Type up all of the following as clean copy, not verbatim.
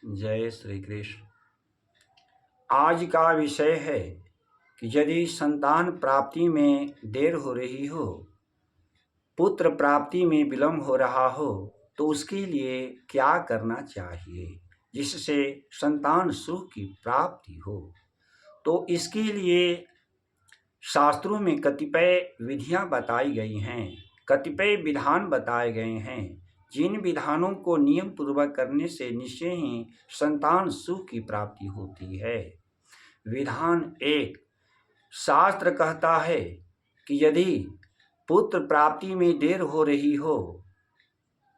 जय श्री कृष्ण। आज का विषय है कि यदि संतान प्राप्ति में देर हो रही हो, पुत्र प्राप्ति में विलंब हो रहा हो, तो उसके लिए क्या करना चाहिए जिससे संतान सुख की प्राप्ति हो। तो इसके लिए शास्त्रों में कतिपय विधियां बताई गई हैं, कतिपय विधान बताए गए हैं, जिन विधानों को नियम पूर्वक करने से निश्चय ही संतान सुख की प्राप्ति होती है। विधान 1, शास्त्र कहता है कि यदि पुत्र प्राप्ति में देर हो रही हो,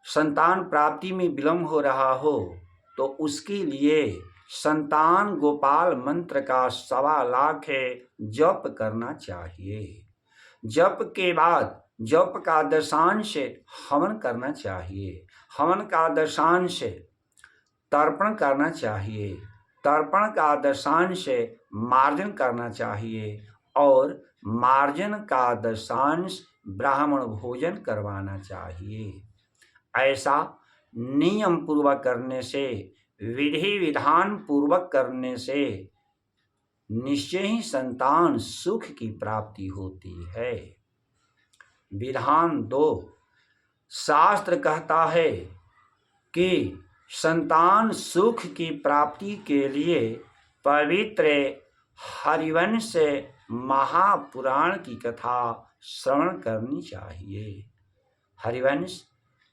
संतान प्राप्ति में विलंब हो रहा हो, तो उसके लिए संतान गोपाल मंत्र का 1.25 लाख जप करना चाहिए। जप के बाद जप का दशांश हवन करना चाहिए, हवन का दशांश तर्पण करना चाहिए, तर्पण का दशांश मार्जन करना चाहिए और मार्जन का दशांश ब्राह्मण भोजन करवाना चाहिए। ऐसा नियम पूर्वक करने से, विधि विधान पूर्वक करने से निश्चय ही संतान सुख की प्राप्ति होती है। विधान 2, शास्त्र कहता है कि संतान सुख की प्राप्ति के लिए पवित्र हरिवंश महापुराण की कथा श्रवण करनी चाहिए। हरिवंश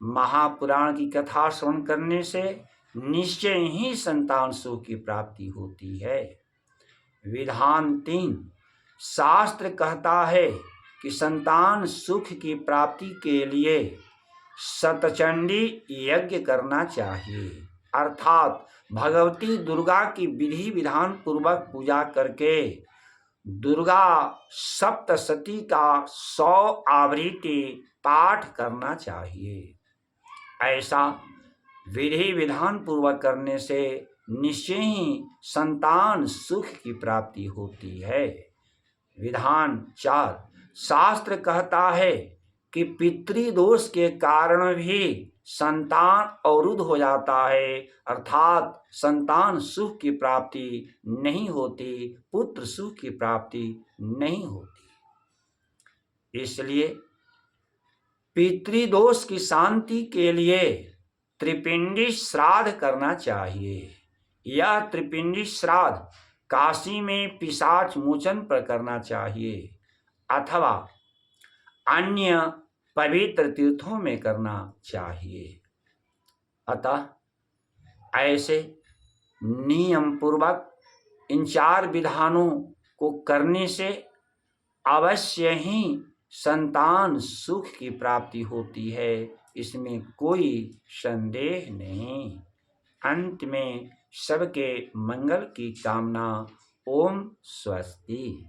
महापुराण की कथा श्रवण करने से निश्चय ही संतान सुख की प्राप्ति होती है। विधान 3, शास्त्र कहता है कि संतान सुख की प्राप्ति के लिए शतचंडी यज्ञ करना चाहिए, अर्थात भगवती दुर्गा की विधि विधान पूर्वक पूजा करके दुर्गा सप्तशती का 100 आवृत्ति पाठ करना चाहिए। ऐसा विधि विधान पूर्वक करने से निश्चय ही संतान सुख की प्राप्ति होती है। विधान 4, शास्त्र कहता है कि पितृदोष के कारण भी संतान अवरुद्ध हो जाता है, अर्थात संतान सुख की प्राप्ति नहीं होती, पुत्र सुख की प्राप्ति नहीं होती। इसलिए पितृदोष की शांति के लिए त्रिपिंडी श्राद्ध करना चाहिए। यह त्रिपिंडी श्राद्ध काशी में पिशाच मोचन पर करना चाहिए अथवा अन्य पवित्र तीर्थों में करना चाहिए। अतः ऐसे नियम पूर्वक इन 4 विधानों को करने से अवश्य ही संतान सुख की प्राप्ति होती है, इसमें कोई संदेह नहीं। अंत में सबके मंगल की कामना। ओम स्वस्ति।